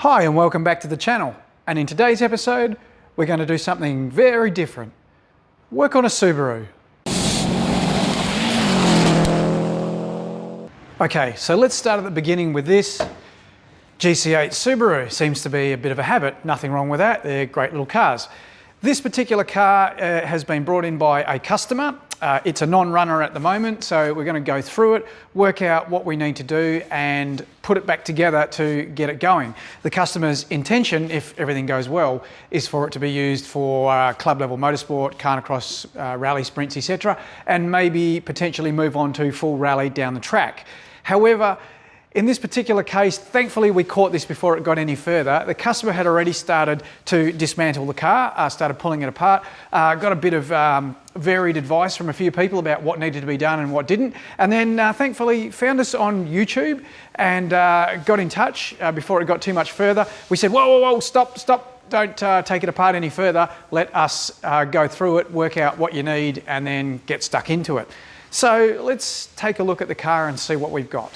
Hi and welcome back to the channel, and in today's episode we're going to do something very different. Work on a Subaru. Okay, so let's start at the beginning with this. GC8 Subaru seems to be a bit of a habit, nothing wrong with that, they're great little cars. This particular car has been brought in by a customer. It's a non-runner at the moment, so we're going to go through it, work out what we need to do and put it back together to get it going. The customer's intention, if everything goes well, is for it to be used for club level motorsport, carnicross, rally sprints, etc., and maybe potentially move on to full rally down the track. However, in this particular case, thankfully we caught this before it got any further. The customer had already started to dismantle the car, started pulling it apart, got a bit of varied advice from a few people about what needed to be done and what didn't, and then thankfully found us on YouTube and got in touch before it got too much further. We said, whoa, stop, don't take it apart any further. Let us go through it, work out what you need, and then get stuck into it. So let's take a look at the car and see what we've got.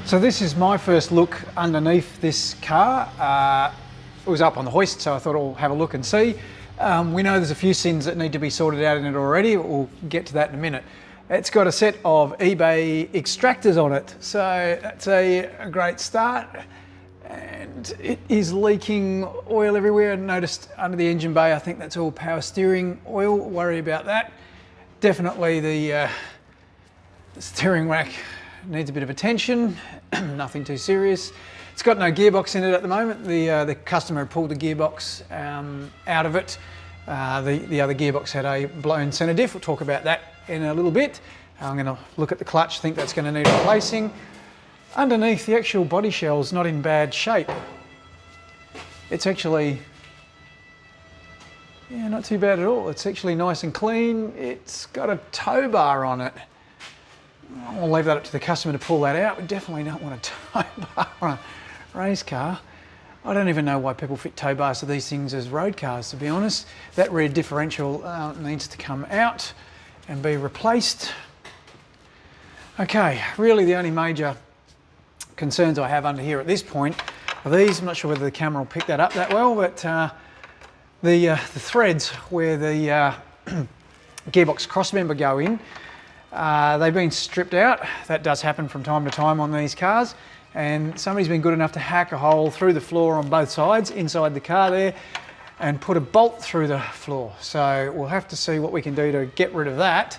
So this is my first look underneath this car. It was up on the hoist, so I thought I'll have a look and see. We know there's a few sins that need to be sorted out in it already. We'll get to that in a minute. It's got a set of eBay extractors on it, so that's a great start. And it is leaking oil everywhere. I noticed under the engine bay, I think that's all power steering oil. Worry about that. Definitely the steering rack needs a bit of attention, nothing too serious. It's got no gearbox in it at the moment. The customer pulled the gearbox out of it. The other gearbox had a blown centre diff. We'll talk about that in a little bit. I'm going to look at the clutch, think that's going to need replacing. Underneath, the actual body shell's not in bad shape. It's actually, yeah, not too bad at all. It's actually nice and clean. It's got a tow bar on it. I'll leave that up to the customer to pull that out. We definitely don't want a tow bar on a race car. I don't even know why people fit tow bars to these things as road cars, to be honest. That rear differential needs to come out and be replaced. Okay, really the only major concerns I have under here at this point are these. I'm not sure whether the camera will pick that up that well, but the threads where the gearbox crossmember go in, they've been stripped out. That does happen from time to time on these cars, and somebody's been good enough to hack a hole through the floor on both sides inside the car there and put a bolt through the floor. So we'll have to see what we can do to get rid of that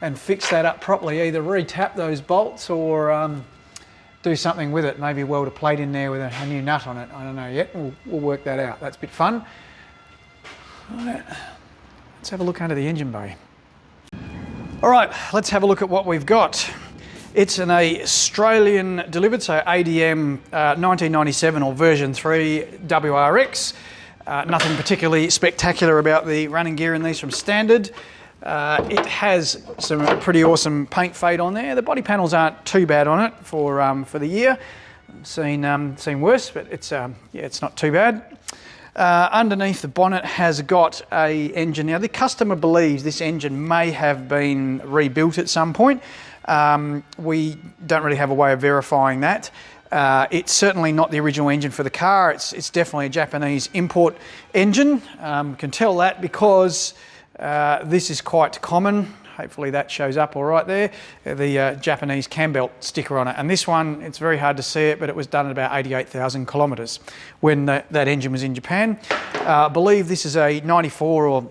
and fix that up properly, either re-tap those bolts or do something with it, maybe weld a plate in there with a new nut on it. I don't know yet. We'll work that out. That's a bit fun. All right. Let's have a look under the engine bay. All right, let's have a look at what we've got. It's an Australian delivered, so ADM 1997 or version 3 WRX. Nothing particularly spectacular about the running gear in these from standard. It has some pretty awesome paint fade on there. The body panels aren't too bad on it for the year. Seen worse, but it's yeah, it's not too bad. Underneath the bonnet has got a engine. Now the customer believes this engine may have been rebuilt at some point. We don't really have a way of verifying that. It's certainly not the original engine for the car. It's definitely a Japanese import engine. Can tell that because this is quite common. Hopefully that shows up all right there. The Japanese cam belt sticker on it. And this one, it's very hard to see it, but it was done at about 88,000 kilometres when that engine was in Japan. I believe this is a 94 or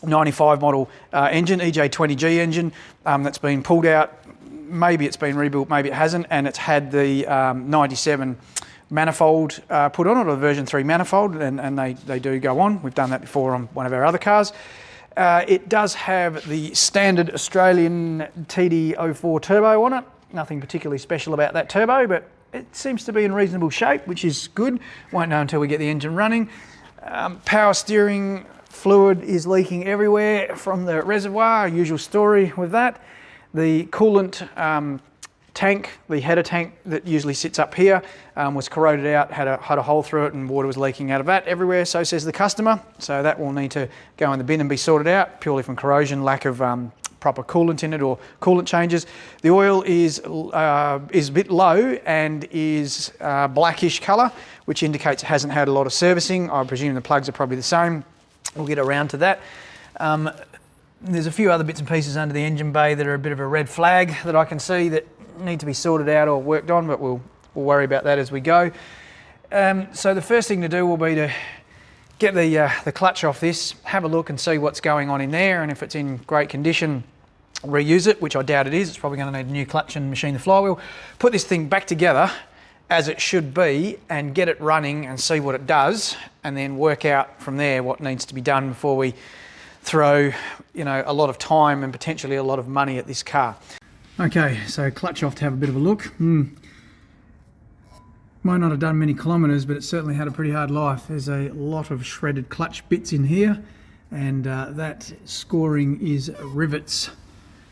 95 model engine, EJ20G engine that's been pulled out. Maybe it's been rebuilt, maybe it hasn't, and it's had the 97 manifold put on it, or the version 3 manifold, and they do go on. We've done that before on one of our other cars. It does have the standard Australian TD04 turbo on it. Nothing particularly special about that turbo, but it seems to be in reasonable shape, which is good. Won't know until we get the engine running. Power steering fluid is leaking everywhere from the reservoir, usual story with that. The coolant tank, the header tank that usually sits up here, was corroded out, had a hole through it, and water was leaking out of that everywhere, so says the customer. So that will need to go in the bin and be sorted out, purely from corrosion, lack of proper coolant in it or coolant changes. The oil is a bit low and is blackish colour, which indicates it hasn't had a lot of servicing. I presume the plugs are probably the same. We'll get around to that. There's a few other bits and pieces under the engine bay that are a bit of a red flag that I can see that need to be sorted out or worked on, but we'll worry about that as we go. So the first thing to do will be to get the clutch off this, have a look and see what's going on in there, and if it's in great condition, reuse it, which I doubt it is. It's probably going to need a new clutch and machine the flywheel. Put this thing back together as it should be and get it running and see what it does, and then work out from there what needs to be done before we throw, you know, a lot of time and potentially a lot of money at this car. Okay, so clutch off to have a bit of a look. Might not have done many kilometres, but it certainly had a pretty hard life. There's a lot of shredded clutch bits in here, and that scoring is rivets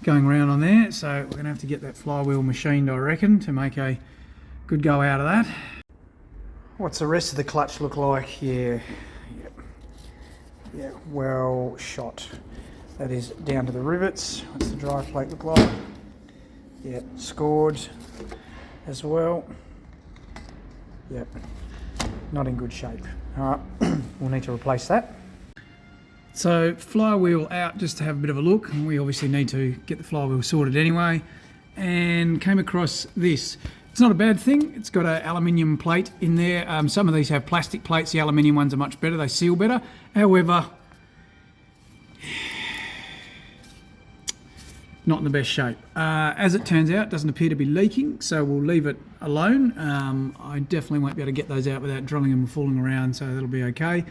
going around on there. So we're going to have to get that flywheel machined, I reckon, to make a good go out of that. What's the rest of the clutch look like? Yeah, well shot. That is down to the rivets. What's the drive plate look like? Yeah, scored as well. Yep, not in good shape. All right, we'll need to replace that. So flywheel out just to have a bit of a look, and we obviously need to get the flywheel sorted anyway, and came across this. It's not a bad thing. It's got an aluminium plate in there. Some of these have plastic plates. The aluminium ones are much better. They seal better. However, not in the best shape. As it turns out, it doesn't appear to be leaking, so we'll leave it alone. I definitely won't be able to get those out without drilling them and fooling around, so that'll be okay.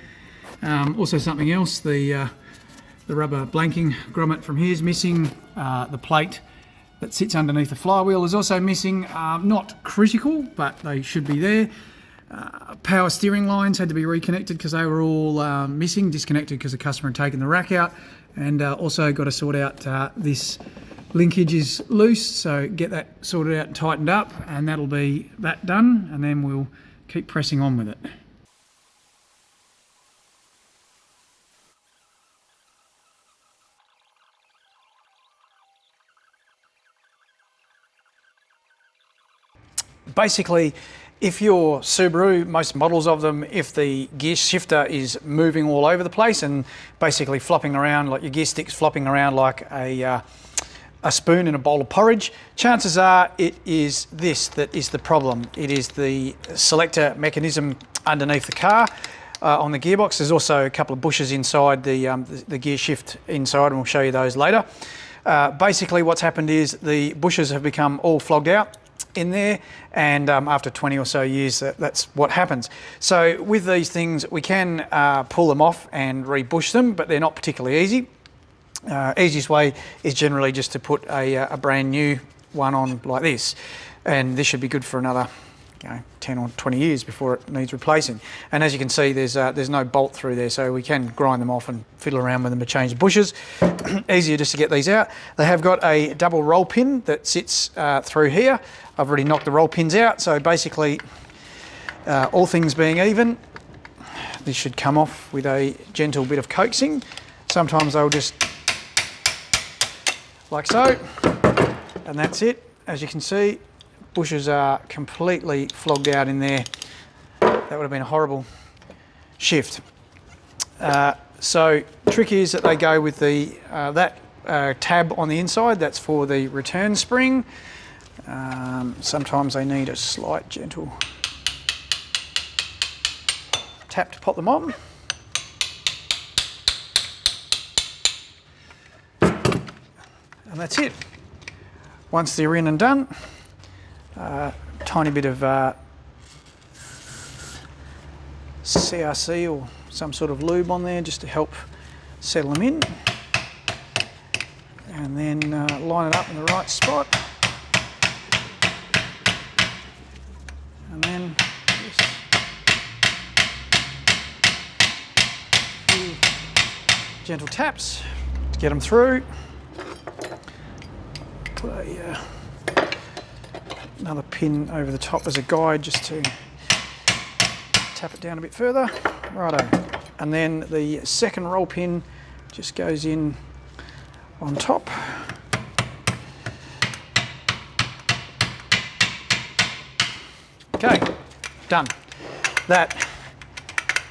Also something else, the rubber blanking grommet from here is missing. The plate that sits underneath the flywheel is also missing. Not critical, but they should be there. Power steering lines had to be reconnected because they were all missing, disconnected because the customer had taken the rack out. And also got to sort out this linkage is loose, so get that sorted out and tightened up, and that'll be that done, and then we'll keep pressing on with it. Basically, if your Subaru, most models of them, if the gear shifter is moving all over the place and basically flopping around, like your gear stick's flopping around like a spoon in a bowl of porridge, chances are it is this that is the problem. It is the selector mechanism underneath the car. On the gearbox, there's also a couple of bushes inside the gear shift inside, and we'll show you those later. Basically what's happened is the bushes have become all flogged out in there, and after 20 or so years that's what happens. So with these things we can pull them off and rebush them, but they're not particularly easy. Easiest way is generally just to put a brand new one on like this, and this should be good for another 10 or 20 years before it needs replacing. And as you can see, there's no bolt through there, so we can grind them off and fiddle around with them to change the bushes. Easier just to get these out. They have got a double roll pin that sits through here. I've already knocked the roll pins out, so basically all things being even, this should come off with a gentle bit of coaxing. Sometimes they'll just like so, and that's it. As you can see, bushes are completely flogged out in there. That would have been a horrible shift. So trick is that they go with the that tab on the inside. That's for the return spring. Sometimes they need a slight gentle tap to pop them on. And that's it. Once they're in and done, tiny bit of CRC or some sort of lube on there just to help settle them in, and then line it up in the right spot, and then just a few gentle taps to get them through. Put another pin over the top as a guide just to tap it down a bit further. Righto. And then the second roll pin just goes in on top. Okay, done. That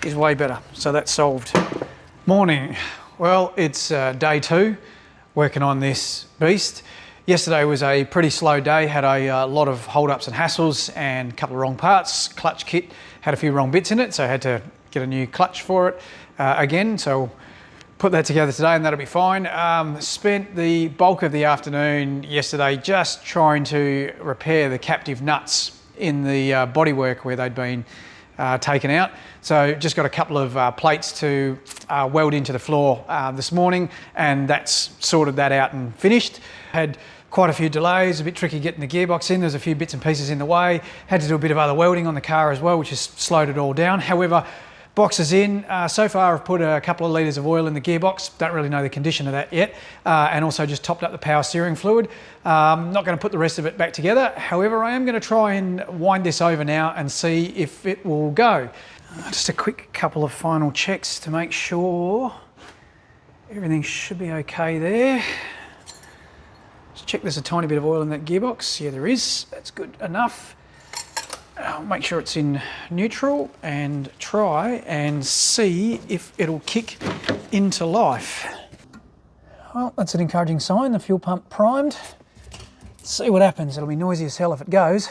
is way better, so that's solved. Morning. Well, it's day 2 working on this beast. Yesterday was a pretty slow day, had a lot of hold-ups and hassles and a couple of wrong parts. Clutch kit had a few wrong bits in it, so I had to get a new clutch for it again. So put that together today and that'll be fine. Spent the bulk of the afternoon yesterday just trying to repair the captive nuts in the bodywork where they'd been taken out. So just got a couple of plates to weld into the floor this morning, and that's sorted that out and finished. Had quite a few delays, a bit tricky getting the gearbox in. There's a few bits and pieces in the way. Had to do a bit of other welding on the car as well, which has slowed it all down. However, box is in. So far I've put a couple of litres of oil in the gearbox. Don't really know the condition of that yet. And also just topped up the power steering fluid. Not going to put the rest of it back together. However, I am going to try and wind this over now and see if it will go. Just a quick couple of final checks to make sure everything should be okay there. Just check there's a tiny bit of oil in that gearbox. Yeah, there is. That's good enough. I'll make sure it's in neutral and try and see if it'll kick into life. Well, that's an encouraging sign. The fuel pump primed. Let's see what happens. It'll be noisy as hell if it goes.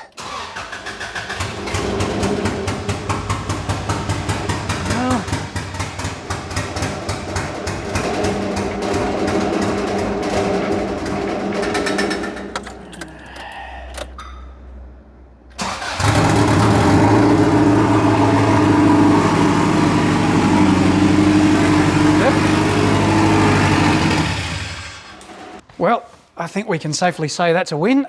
Well, I think we can safely say that's a win.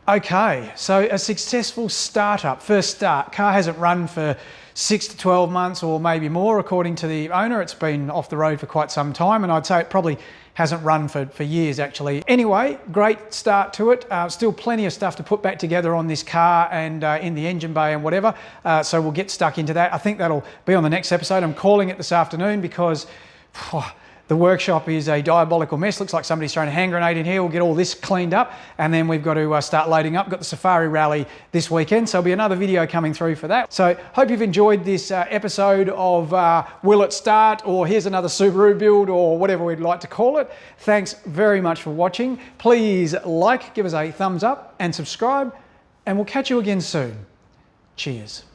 Okay, so a successful startup, first start. Car hasn't run for 6 to 12 months or maybe more, according to the owner. It's been off the road for quite some time, and I'd say it probably hasn't run for years actually. Anyway, great start to it. Still plenty of stuff to put back together on this car and in the engine bay and whatever. So we'll get stuck into that. I think that'll be on the next episode. I'm calling it this afternoon because the workshop is a diabolical mess. Looks like somebody's thrown a hand grenade in here. We'll get all this cleaned up and then we've got to start loading up. Got the Safari Rally this weekend, so there'll be another video coming through for that. So hope you've enjoyed this episode of Will It Start, or here's another Subaru build, or whatever we'd like to call it. Thanks very much for watching. Please like, give us a thumbs up and subscribe, and we'll catch you again soon. Cheers.